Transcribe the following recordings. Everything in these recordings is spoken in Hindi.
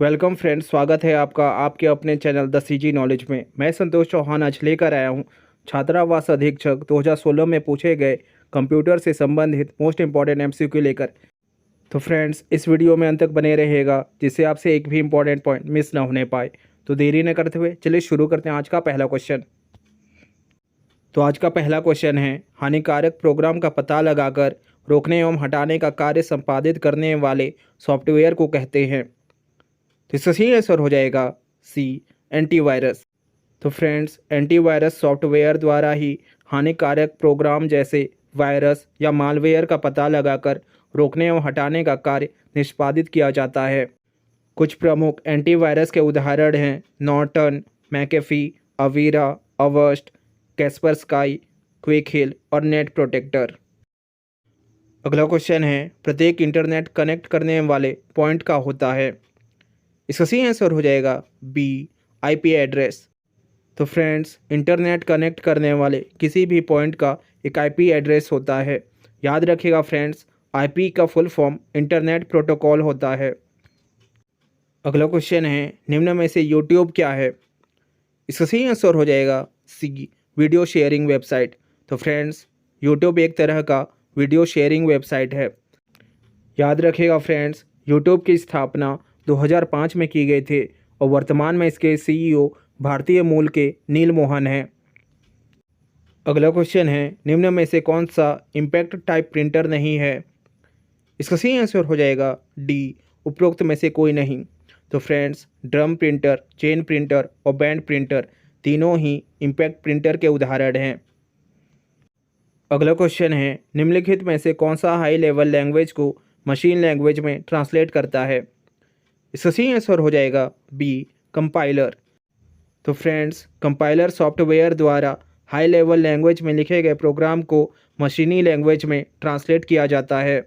वेलकम फ्रेंड्स, स्वागत है आपका आपके अपने चैनल द सीजी नॉलेज में। मैं संतोष चौहान आज लेकर आया हूँ छात्रावास अधीक्षक 2016 में पूछे गए कंप्यूटर से संबंधित मोस्ट इंपॉर्टेंट एमसीक्यू लेकर। तो फ्रेंड्स, इस वीडियो में अंत तक बने रहेगा जिससे आपसे एक भी इंपॉर्टेंट पॉइंट मिस ना होने पाए। तो देरी न करते हुए चलिए शुरू करते हैं आज का पहला क्वेश्चन। तो आज का पहला क्वेश्चन है, हानिकारक प्रोग्राम का पता लगाकर रोकने एवं हटाने का कार्य संपादित करने वाले सॉफ्टवेयर को कहते हैं। तो इसका सही आंसर हो जाएगा सी, एंटीवायरस। तो फ्रेंड्स, एंटीवायरस सॉफ्टवेयर द्वारा ही हानिकारक प्रोग्राम जैसे वायरस या मालवेयर का पता लगाकर रोकने और हटाने का कार्य निष्पादित किया जाता है। कुछ प्रमुख एंटीवायरस के उदाहरण हैं Norton, McAfee, Avira, Avast, Kaspersky, Quick Heal और नेट प्रोटेक्टर। अगला क्वेश्चन है, प्रत्येक इंटरनेट कनेक्ट करने वाले पॉइंट का होता है। इसका सही आंसर हो जाएगा बी, आईपी एड्रेस। तो फ्रेंड्स, इंटरनेट कनेक्ट करने वाले किसी भी पॉइंट का एक आईपी एड्रेस होता है। याद रखिएगा फ्रेंड्स, आईपी का फुल फॉर्म इंटरनेट प्रोटोकॉल होता है। अगला क्वेश्चन है, निम्न में से यूट्यूब क्या है। इसका सही आंसर हो जाएगा सी, वीडियो शेयरिंग वेबसाइट। तो फ्रेंड्स, यूट्यूब एक तरह का वीडियो शेयरिंग वेबसाइट है। याद रखिएगा फ्रेंड्स, यूट्यूब की स्थापना 2005 में की गई थी और वर्तमान में इसके सीईओ भारतीय मूल के नील मोहन हैं। अगला क्वेश्चन है, निम्न में से कौन सा इम्पैक्ट टाइप प्रिंटर नहीं है। इसका सही आंसर हो जाएगा डी, उपरोक्त में से कोई नहीं। तो friends, drum printer, chain printer और बैंड प्रिंटर तीनों ही इम्पैक्ट प्रिंटर के उदाहरण हैं। अगला क्वेश्चन है, निम्नलिखित में से कौन सा हाई लेवल लैंग्वेज को मशीन लैंग्वेज में ट्रांसलेट करता है। इसका सही आंसर हो जाएगा बी, कंपाइलर। तो फ्रेंड्स, कंपाइलर सॉफ्टवेयर द्वारा हाई लेवल लैंग्वेज में लिखे गए प्रोग्राम को मशीनी लैंग्वेज में ट्रांसलेट किया जाता है।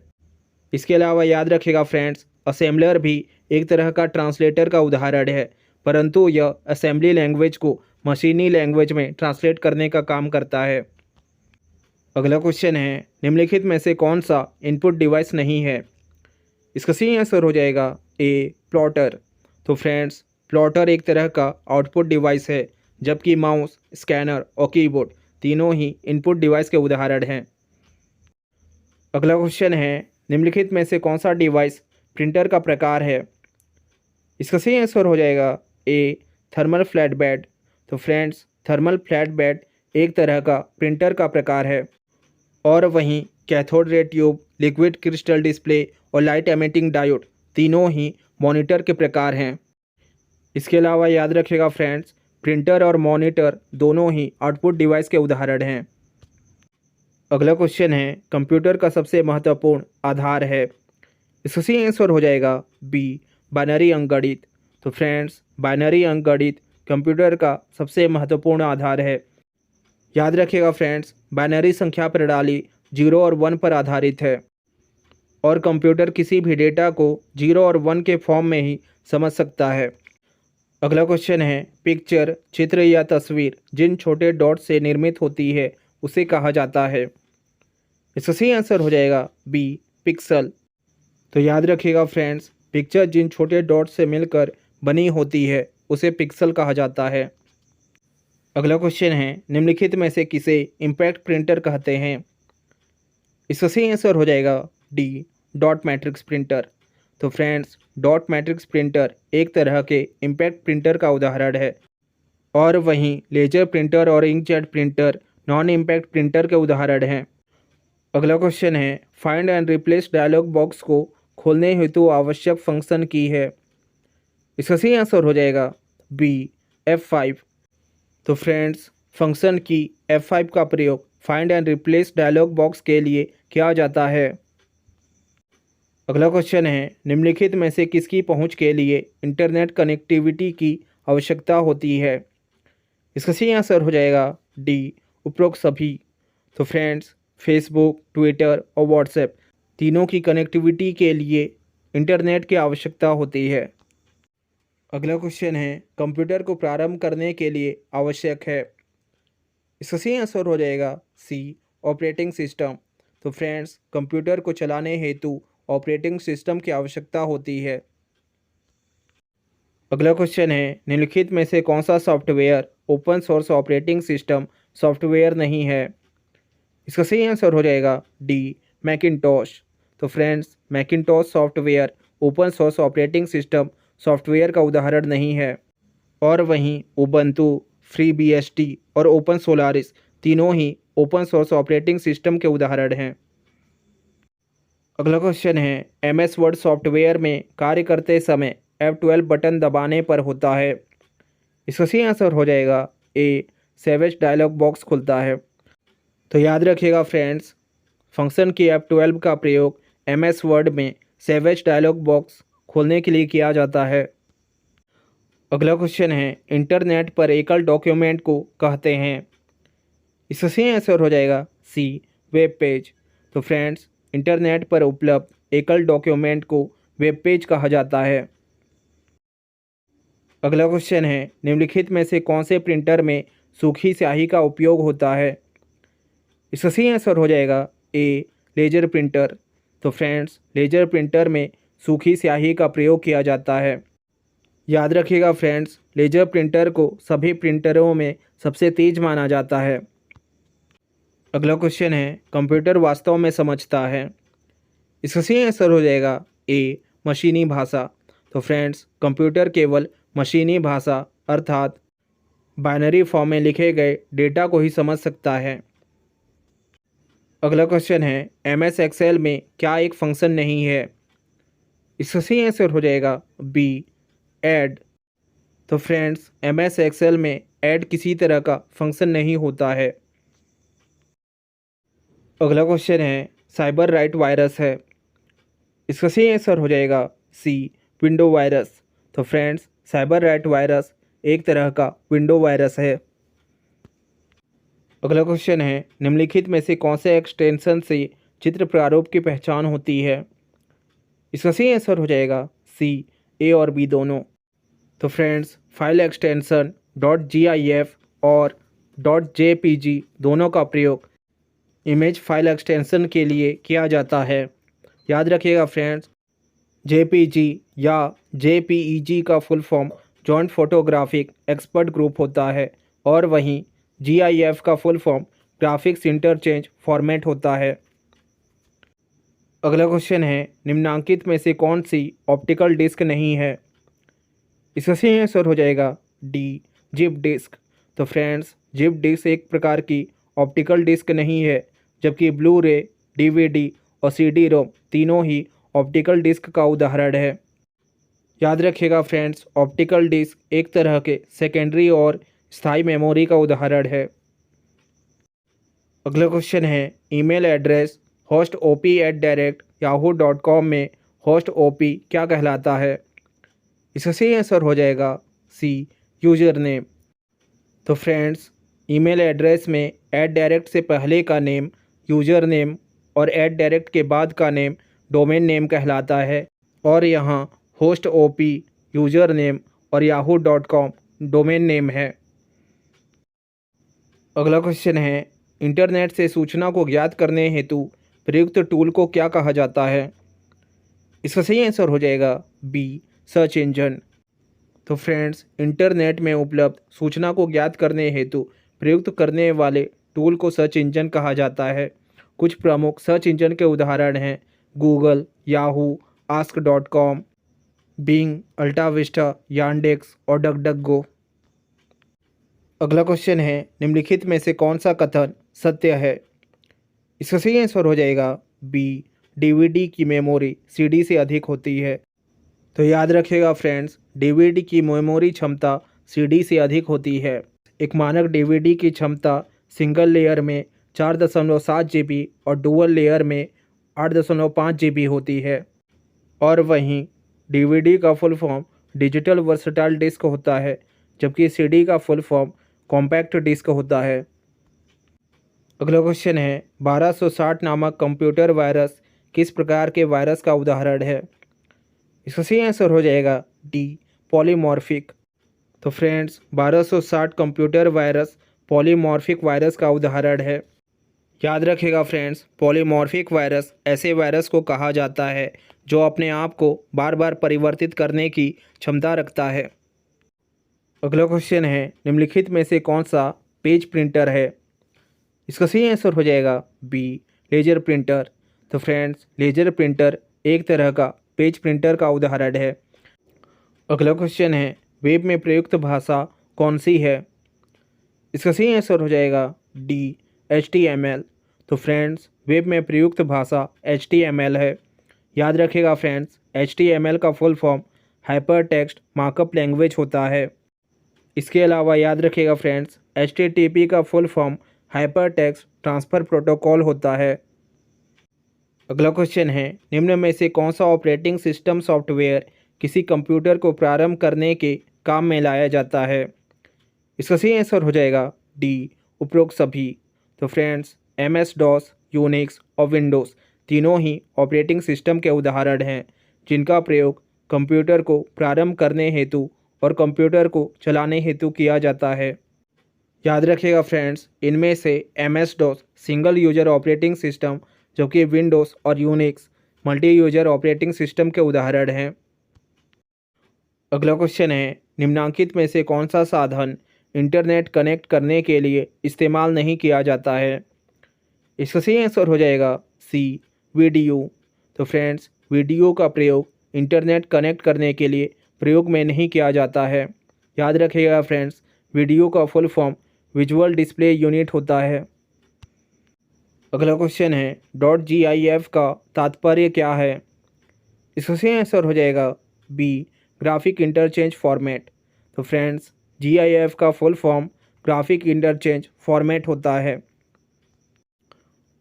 इसके अलावा याद रखिएगा फ्रेंड्स, असेंबलर भी एक तरह का ट्रांसलेटर का उदाहरण है, परंतु यह असेंबली लैंग्वेज को मशीनी लैंग्वेज में ट्रांसलेट करने का काम करता है। अगला क्वेश्चन है, निम्नलिखित में से कौन सा इनपुट डिवाइस नहीं है। इसका सही आंसर हो जाएगा ए, प्लॉटर। तो फ्रेंड्स, प्लॉटर एक तरह का आउटपुट डिवाइस है, जबकि माउस, स्कैनर और कीबोर्ड तीनों ही इनपुट डिवाइस के उदाहरण हैं। अगला क्वेश्चन है, निम्नलिखित में से कौन सा डिवाइस प्रिंटर का प्रकार है। इसका सही आंसर हो जाएगा ए, थर्मल फ्लैट बेड। तो फ्रेंड्स, थर्मल फ्लैट बेड एक तरह का प्रिंटर का प्रकार है और वहीं cathode ray tube, liquid crystal display और लाइट एमिटिंग डायोड तीनों ही मॉनिटर के प्रकार हैं। इसके अलावा याद रखिएगा फ्रेंड्स, प्रिंटर और मॉनिटर दोनों ही आउटपुट डिवाइस के उदाहरण हैं। अगला क्वेश्चन है, कंप्यूटर का सबसे महत्वपूर्ण आधार है। इसका सही आंसर हो जाएगा बी, बाइनरी अंकगणित। तो फ्रेंड्स, बाइनरी अंकगणित कंप्यूटर का सबसे महत्वपूर्ण आधार है। याद रखिएगा फ्रेंड्स, बाइनरी संख्या प्रणाली 0 और 1 पर आधारित है और कंप्यूटर किसी भी डेटा को 0 और 1 के फॉर्म में ही समझ सकता है। अगला क्वेश्चन है, पिक्चर, चित्र या तस्वीर जिन छोटे डॉट से निर्मित होती है उसे कहा जाता है। इसका सही आंसर हो जाएगा बी, पिक्सल। तो याद रखिएगा फ्रेंड्स, पिक्चर जिन छोटे डॉट से मिलकर बनी होती है उसे पिक्सल कहा जाता है। अगला क्वेश्चन है, निम्नलिखित में से किसे इम्पैक्ट प्रिंटर कहते हैं। इसका सही आंसर हो जाएगा डी, डॉट मैट्रिक्स प्रिंटर। तो फ्रेंड्स, डॉट मैट्रिक्स प्रिंटर एक तरह के इम्पैक्ट प्रिंटर का उदाहरण है और वहीं लेजर प्रिंटर और inkjet printer non impact printer के उदाहरण हैं। अगला क्वेश्चन है, find and replace dialog box को खोलने हेतु आवश्यक फंक्शन की है। इसका सही आंसर हो जाएगा बी, F5। तो फ्रेंड्स, फंक्शन की F5 का प्रयोग find and replace dialog box के लिए किया जाता है। अगला क्वेश्चन है, निम्नलिखित में से किसकी पहुंच के लिए इंटरनेट कनेक्टिविटी की आवश्यकता होती है। इसका सही आंसर हो जाएगा डी, उपरोक्त सभी। तो फ्रेंड्स, फेसबुक, ट्विटर और व्हाट्सएप तीनों की कनेक्टिविटी के लिए इंटरनेट की आवश्यकता होती है। अगला क्वेश्चन है, कंप्यूटर को प्रारंभ करने के लिए आवश्यक है। इसका सही आंसर हो जाएगा सी, ऑपरेटिंग सिस्टम। तो फ्रेंड्स, कंप्यूटर को चलाने हेतु ऑपरेटिंग सिस्टम की आवश्यकता होती है। अगला क्वेश्चन है, निम्नलिखित में से कौन सा software open source operating system software नहीं है? इसका सही आंसर हो जाएगा डी, मैकिन्टॉश। तो friends, Macintosh software open source operating system software का उदाहरण नहीं है। और वहीं उबंटू, फ्रीबीएसडी और ओपन सोलारिस तीनों ही ओपन सोर्स ऑपरेटिंग सिस्टम के उदाहरण हैं। अगला क्वेश्चन है, एमएस वर्ड सॉफ्टवेयर में कार्य करते समय F12 बटन दबाने पर होता है? इसका सही आंसर हो जाएगा ए, सेवेज डायलॉग बॉक्स खुलता है। तो याद रखिएगा फ्रेंड्स, फंक्शन की F12 का प्रयोग एमएस वर्ड में सेवेज डायलॉग बॉक्स खोलने के लिए किया जाता है। अगला क्वेश्चन है, इंटरनेट पर एकल डॉक्यूमेंट को कहते हैं? इसका सही आंसर हो जाएगा सी, वेब पेज। तो फ्रेंड्स, इंटरनेट पर उपलब्ध एकल डॉक्यूमेंट को वेब पेज कहा जाता है। अगला क्वेश्चन है, निम्नलिखित में से कौन से प्रिंटर में सूखी स्याही का उपयोग होता है? इसका सही आंसर हो जाएगा ए, लेजर प्रिंटर। तो फ्रेंड्स, लेजर प्रिंटर में सूखी स्याही का प्रयोग किया जाता है। याद रखिएगा फ्रेंड्स, लेजर प्रिंटर को सभी प्रिंटरों में सबसे तेज माना जाता है। अगला क्वेश्चन है, कंप्यूटर वास्तव में समझता है? इसका सही आंसर हो जाएगा ए, मशीनी भाषा। तो फ्रेंड्स, कंप्यूटर केवल मशीनी भाषा अर्थात बाइनरी फॉर्म में लिखे गए डेटा को ही समझ सकता है। अगला क्वेश्चन है, एमएस एक्सेल में क्या एक फंक्शन नहीं है? इसका सही आंसर हो जाएगा बी, ऐड। तो फ्रेंड्स, एमएस एक्सेल में ऐड किसी तरह का फंक्शन नहीं होता है। अगला क्वेश्चन है, साइबर राइट वायरस है? इसका सही आंसर हो जाएगा सी, विंडो वायरस। तो फ्रेंड्स, साइबर राइट वायरस एक तरह का विंडो वायरस है। अगला क्वेश्चन है, निम्नलिखित में से कौन से एक्सटेंशन से चित्र प्रारूप की पहचान होती है? इसका सही आंसर हो जाएगा सी, ए और बी दोनों। तो फ्रेंड्स, फाइल एक्सटेंशन .gif और .jpg दोनों का प्रयोग इमेज फाइल एक्सटेंशन के लिए किया जाता है। याद रखिएगा फ्रेंड्स, JPG या JPEG का full form joint photographic expert group होता है और वहीं GIF का full form graphics interchange format होता है। अगला क्वेश्चन है, निम्नांकित में से कौन सी ऑप्टिकल डिस्क नहीं है? इसका सही आंसर हो जाएगा डी, जिप डिस्क। तो फ्रेंड्स, जिप डिस्क एक प्रकार की ऑप्टिकल डिस्क नहीं है, जबकि ब्लू रे, DVD और CD-ROM तीनों ही ऑप्टिकल डिस्क का उदाहरण है। याद रखिएगा फ्रेंड्स, ऑप्टिकल डिस्क एक तरह के सेकेंडरी और स्थायी मेमोरी का उदाहरण है। अगला क्वेश्चन है, ईमेल एड्रेस होस्ट op@yahoo.com में होस्ट OP क्या कहलाता है? इसका सही आंसर हो जाएगा सी, यूजर नेम। तो फ्रेंड्स, ईमेल एड्रेस में @direct से पहले का नेम यूजर नेम और @direct के बाद का नेम डोमेन नेम कहलाता है और यहाँ होस्ट OP यूजर नेम और yahoo.com डोमेन नेम है। अगला क्वेश्चन है, इंटरनेट से सूचना को ज्ञात करने हेतु प्रयुक्त टूल को क्या कहा जाता है? इसका सही आंसर हो जाएगा बी, सर्च इंजन। तो फ्रेंड्स, इंटरनेट में उपलब्ध सूचना को ज्ञात करने हेतु प्रयुक्त करने वाले टूल को सर्च इंजन कहा जाता है। कुछ प्रमुख सर्च इंजन के उदाहरण हैं Google, Yahoo, ask.com, Bing, AltaVista, Yandex और डकडकगो। अगला क्वेश्चन है, निम्नलिखित में से कौन सा कथन सत्य है? इसका सही आंसर हो जाएगा बी, DVD की मेमोरी CD से अधिक होती है। तो याद रखिएगा फ्रेंड्स, DVD की मेमोरी क्षमता CD से अधिक होती है। एक मानक DVD की क्षमता सिंगल लेयर में 4.7 GB और डुअल लेयर में 8.5 GB होती है और वहीं DVD का full form digital versatile disc होता है, जबकि CD का फुल फॉर्म कॉम्पैक्ट डिस्क होता है। अगला क्वेश्चन है, 1260 नामक कंप्यूटर वायरस किस प्रकार के वायरस का उदाहरण है? इसका सही आंसर हो जाएगा डी, पॉलीमॉर्फिक। तो friends, 1260 computer virus polymorphic virus का उदाहरण है। याद रखिएगा फ्रेंड्स, पॉलीमॉर्फिक वायरस ऐसे वायरस को कहा जाता है जो अपने आप को बार बार परिवर्तित करने की क्षमता रखता है। अगला क्वेश्चन है, निम्नलिखित में से कौन सा पेज प्रिंटर है? इसका सही आंसर हो जाएगा बी, लेजर प्रिंटर। तो फ्रेंड्स, लेजर प्रिंटर एक तरह का पेज प्रिंटर का उदाहरण है। अगला क्वेश्चन है, वेब में प्रयुक्त भाषा कौन सी है? इसका सही आंसर हो जाएगा डी, HTML। तो फ्रेंड्स, वेब में प्रयुक्त भाषा HTML है। याद रखिएगा फ्रेंड्स, HTML का full form hyper text markup language होता है। इसके अलावा याद रखिएगा फ्रेंड्स, HTTP का full form hyper text transfer protocol होता है। अगला क्वेश्चन है, निम्न में से कौन सा ऑपरेटिंग सिस्टम सॉफ्टवेयर किसी कंप्यूटर को प्रारंभ करने के काम में लाया जाता है? इसका सही आंसर हो जाएगा डी, उपरोक्त सभी। तो फ्रेंड्स, MS-DOS, यूनिक्स और विंडोज़ तीनों ही ऑपरेटिंग सिस्टम के उदाहरण हैं जिनका प्रयोग कंप्यूटर को प्रारंभ करने हेतु और कंप्यूटर को चलाने हेतु किया जाता है। याद रखिएगा फ्रेंड्स, इनमें से MS-DOS single user operating system, जबकि विंडोज़ और Unix multi user operating system के उदाहरण हैं। अगला क्वेश्चन है, निम्नांकित में से कौन सा साधन इंटरनेट कनेक्ट करने के लिए इस्तेमाल नहीं किया जाता है? इसका सही आंसर हो जाएगा सी, वीडियो। तो फ्रेंड्स, वीडियो का प्रयोग इंटरनेट कनेक्ट करने के लिए प्रयोग में नहीं किया जाता है। याद रखिएगा फ्रेंड्स, वीडियो का full form visual display unit होता है। अगला क्वेश्चन है, .gif का तात्पर्य क्या है? इसका सही आंसर हो जाएगा बी, ग्राफिक इंटरचेंज फॉर्मेट। तो फ्रेंड्स, GIF का full form graphic interchange format होता है।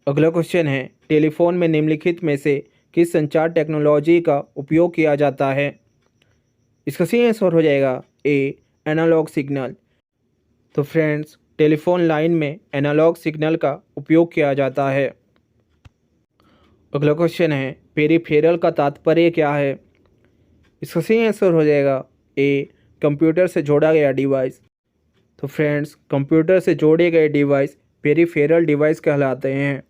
अगला क्वेश्चन है, टेलीफोन में निम्नलिखित में से किस संचार टेक्नोलॉजी का उपयोग किया जाता है? इसका सही आंसर हो जाएगा ए, एनालॉग सिग्नल। तो फ्रेंड्स, टेलीफोन लाइन में एनालॉग सिग्नल का उपयोग किया जाता है। अगला क्वेश्चन है, पेरिफेरल का तात्पर्य क्या है? इसका सही आंसर हो जाएगा ए, कंप्यूटर से जोड़ा गया डिवाइस। तो फ्रेंड्स, कंप्यूटर से जोड़े गए डिवाइस पेरिफेरल डिवाइस कहलाते हैं।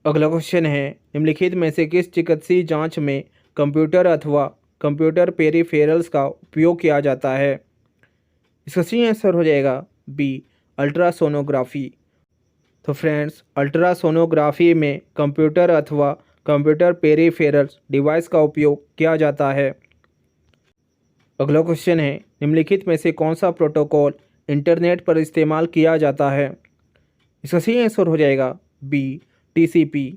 अगला क्वेश्चन है, निम्नलिखित में से किस चिकित्सीय जांच में कंप्यूटर अथवा कंप्यूटर पेरिफेरल्स का उपयोग किया जाता है? इसका सही आंसर हो जाएगा बी, अल्ट्रासोनोग्राफी। तो फ्रेंड्स, अल्ट्रासोनोग्राफी में कंप्यूटर अथवा कंप्यूटर पेरिफेरल्स डिवाइस का उपयोग किया जाता है। अगला क्वेश्चन है, निम्नलिखित में से कौन सा प्रोटोकॉल इंटरनेट पर इस्तेमाल किया जाता है? इसका सही आंसर हो जाएगा बी, TCP।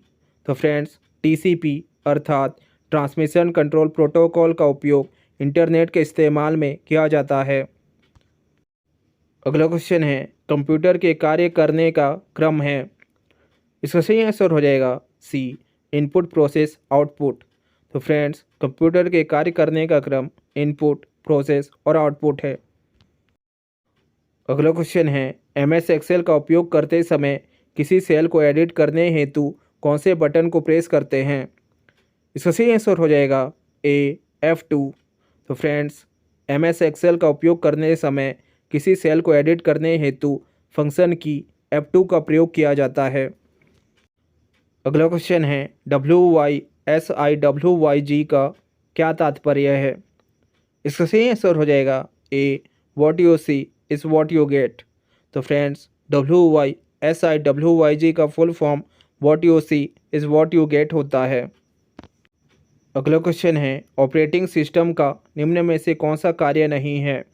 तो फ्रेंड्स, TCP अर्थात ट्रांसमिशन कंट्रोल प्रोटोकॉल का उपयोग इंटरनेट के इस्तेमाल में किया जाता है। अगला क्वेश्चन है, कंप्यूटर के कार्य करने का क्रम है? इसका सही आंसर हो जाएगा सी, इनपुट प्रोसेस आउटपुट। तो फ्रेंड्स, कंप्यूटर के कार्य करने का क्रम इनपुट, प्रोसेस और आउटपुट है। अगला क्वेश्चन है, MS एक्सेल का उपयोग करते समय किसी सेल को एडिट करने हेतु कौन से बटन को प्रेस करते हैं? इसका सही आंसर हो जाएगा ए, F2। तो फ्रेंड्स, MS एक्सेल का उपयोग करने समय किसी सेल को एडिट करने हेतु फंक्शन की F2 का प्रयोग किया जाता है। अगला क्वेश्चन है, WYSIWYG का क्या तात्पर्य है? इसका सही आंसर हो जाएगा A, what you see is what you get. तो फ्रेंड्स, WYSIWYG का full form what you see is what you get होता है। अगला क्वेश्चन है, ऑपरेटिंग सिस्टम का निम्न में से कौन सा कार्य नहीं है?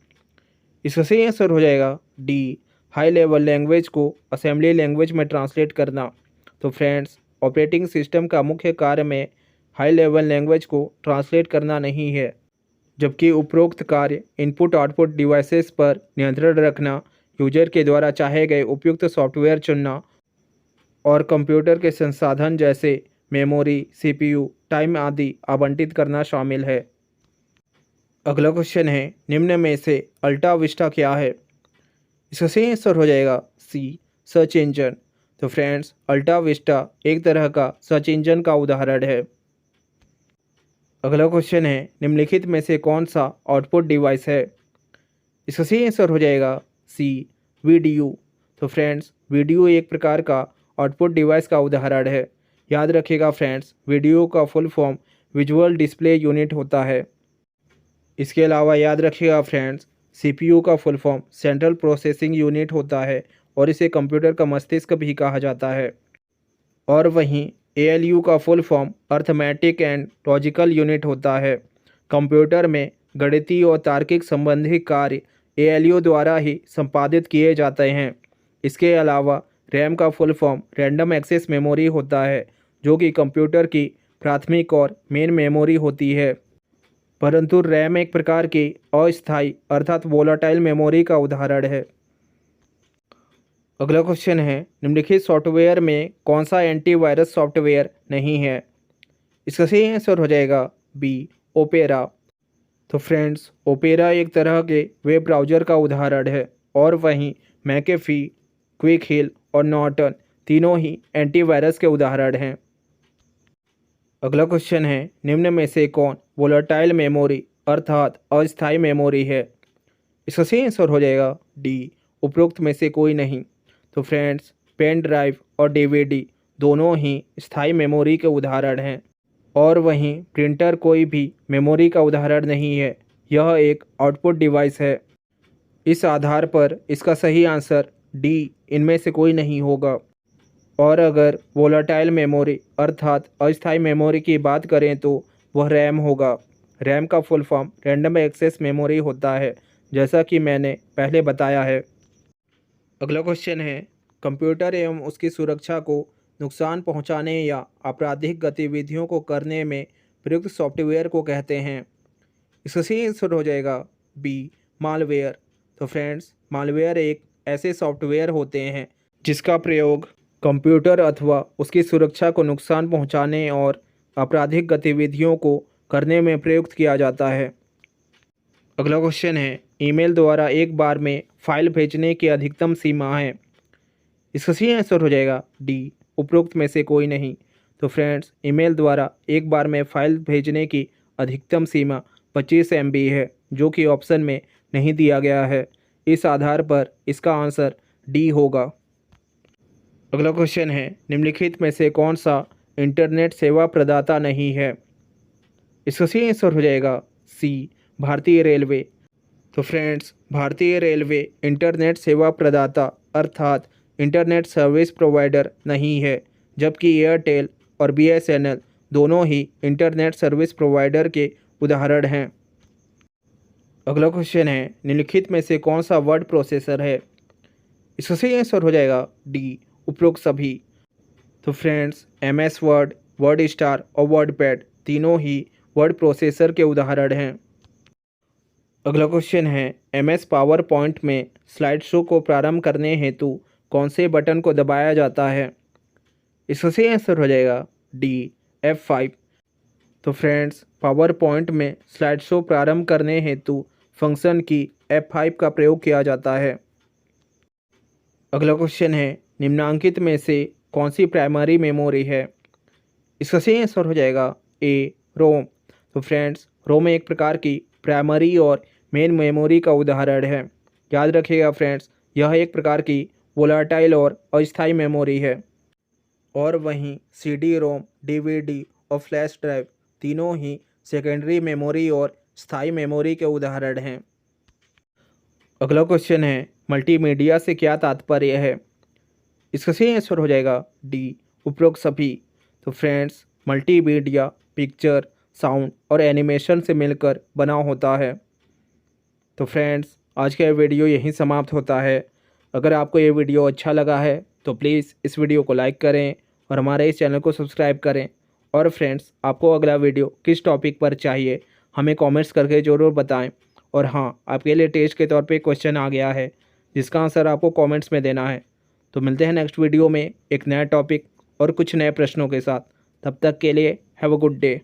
इसका सही आंसर हो जाएगा डी, हाई लेवल लैंग्वेज को असेंबली लैंग्वेज में ट्रांसलेट करना। तो फ्रेंड्स, ऑपरेटिंग सिस्टम का मुख्य कार्य में हाई लेवल लैंग्वेज को ट्रांसलेट करना नहीं है, जबकि उपरोक्त कार्य इनपुट आउटपुट डिवाइसेस पर नियंत्रण रखना, यूजर के द्वारा चाहे गए उपयुक्त सॉफ्टवेयर चुनना और कंप्यूटर के संसाधन जैसे मेमोरी, CPU, टाइम आदि आवंटित करना शामिल है। अगला क्वेश्चन है, निम्न में से अल्टा विस्टा क्या है? इसका सही आंसर हो जाएगा सी, सर्च इंजन। तो फ्रेंड्स, अल्टा विस्टा एक तरह का सर्च इंजन का उदाहरण है। अगला क्वेश्चन है, निम्नलिखित में से कौन सा आउटपुट डिवाइस है? इसका सही आंसर हो जाएगा सी, वीडियो। तो फ्रेंड्स, वीडियो एक प्रकार का आउटपुट डिवाइस का उदाहरण है। याद रखिएगा फ्रेंड्स, वीडियो का full form visual display unit होता है। इसके अलावा याद रखिएगा फ्रेंड्स, सीपीयू का full form central processing unit होता है और इसे कंप्यूटर का मस्तिष्क भी कहा जाता है। और वहीं एएलयू का full form arithmetic and logical unit होता है। कंप्यूटर में गणितीय और तार्किक संबंधी कार्य एएलयू द्वारा ही संपादित किए जाते हैं। इसके अलावा रैम का full form random access memory होता है, जो कि कंप्यूटर की प्राथमिक और मेन मेमोरी होती है। परंतु रैम एक प्रकार की अस्थायी अर्थात वोलाटाइल मेमोरी का उदाहरण है। अगला क्वेश्चन है, निम्नलिखित सॉफ्टवेयर में कौन सा एंटीवायरस सॉफ्टवेयर नहीं है? इसका सही आंसर हो जाएगा बी, ओपेरा। तो फ्रेंड्स, ओपेरा एक तरह के वेब ब्राउज़र का उदाहरण है और वहीं मैकेफी, क्विक हिल और नॉर्टन तीनों ही एंटीवायरस के उदाहरण हैं। अगला क्वेश्चन है, निम्न में से कौन वोलेटाइल मेमोरी अर्थात अस्थायी मेमोरी है? इसका सही आंसर हो जाएगा डी, उपरोक्त में से कोई नहीं। तो फ्रेंड्स, पेन ड्राइव और डीवीडी दोनों ही स्थायी मेमोरी के उदाहरण हैं और वहीं प्रिंटर कोई भी मेमोरी का उदाहरण नहीं है, यह एक आउटपुट डिवाइस है। इस आधार पर इसका सही आंसर डी, इनमें से कोई नहीं होगा। और अगर वोलाटाइल मेमोरी अर्थात अस्थायी मेमोरी की बात करें तो वह रैम होगा। रैम का full form random access memory होता है, जैसा कि मैंने पहले बताया है। अगला क्वेश्चन है, कंप्यूटर एवं उसकी सुरक्षा को नुकसान पहुंचाने या आपराधिक गतिविधियों को करने में प्रयुक्त सॉफ्टवेयर को कहते हैं। इसका सही आंसर हो जाएगा बी, मालवेयर। तो फ्रेंड्स, मालवेयर एक ऐसे सॉफ्टवेयर होते हैं जिसका प्रयोग कंप्यूटर अथवा उसकी सुरक्षा को नुकसान पहुंचाने और आपराधिक गतिविधियों को करने में प्रयुक्त किया जाता है। अगला क्वेश्चन है, ईमेल द्वारा एक बार में फ़ाइल भेजने की अधिकतम सीमा है। इसका सही आंसर हो जाएगा डी, उपरोक्त में से कोई नहीं। तो फ्रेंड्स, ईमेल द्वारा एक बार में फ़ाइल भेजने की अधिकतम सीमा 25 MB है, जो कि ऑप्शन में नहीं दिया गया है। इस आधार पर इसका आंसर डी होगा। अगला क्वेश्चन है, निम्नलिखित में से कौन सा इंटरनेट सेवा प्रदाता नहीं है? इसका सही आंसर हो जाएगा सी, भारतीय रेलवे। तो फ्रेंड्स, भारतीय रेलवे इंटरनेट सेवा प्रदाता अर्थात इंटरनेट सर्विस प्रोवाइडर नहीं है, जबकि एयरटेल और बीएसएनएल दोनों ही इंटरनेट सर्विस प्रोवाइडर के उदाहरण हैं। अगला क्वेश्चन है, निम्नलिखित में से कौन सा वर्ड प्रोसेसर है? इसका सही आंसर हो जाएगा डी, उपरोक्त सभी। तो friends, MS word, word star और वर्डपैड तीनों ही वर्ड प्रोसेसर के उदाहरण हैं। अगला क्वेश्चन है, MS पावर पॉइंट में स्लाइड शो को प्रारंभ करने हेतु कौन से बटन को दबाया जाता है? इसका सही आंसर हो जाएगा डी, F5। तो फ्रेंड्स, पावर पॉइंट में स्लाइड शो प्रारंभ करने हेतु फंक्शन की F5 का प्रयोग किया जाता है। अगला क्वेश्चन है, निम्नांकित में से कौन सी प्राइमरी मेमोरी है? इसका सही आंसर हो जाएगा ए, रोम। तो फ्रेंड्स, रोम एक प्रकार की प्राइमरी और मेन मेमोरी का उदाहरण है। याद रखिएगा फ्रेंड्स, यह एक प्रकार की वोलाटाइल और अस्थायी मेमोरी है। और वहीं CD-ROM, DVD और फ्लैश ड्राइव तीनों ही सेकेंडरी मेमोरी और स्थायी मेमोरी के उदाहरण हैं। अगला क्वेश्चन है, मल्टीमीडिया से क्या तात्पर्य है? इसका सही आंसर हो जाएगा डी, उपरोक्त सभी। तो फ्रेंड्स, मल्टीमीडिया पिक्चर, साउंड और एनिमेशन से मिलकर बना होता है। तो फ्रेंड्स, आज का ये वीडियो यहीं समाप्त होता है। अगर आपको ये वीडियो अच्छा लगा है तो प्लीज़ इस वीडियो को लाइक करें और हमारे इस चैनल को सब्सक्राइब करें। और फ्रेंड्स, आपको अगला वीडियो किस टॉपिक पर चाहिए हमें कमेंट्स करके ज़रूर बताएं। और हाँ, आपके लिए टेस्ट के तौर पे क्वेश्चन आ गया है जिसका आंसर आपको कमेंट्स में देना है। तो मिलते हैं नेक्स्ट वीडियो में एक नया टॉपिक और कुछ नए प्रश्नों के साथ। तब तक के लिए हैव अ गुड डे।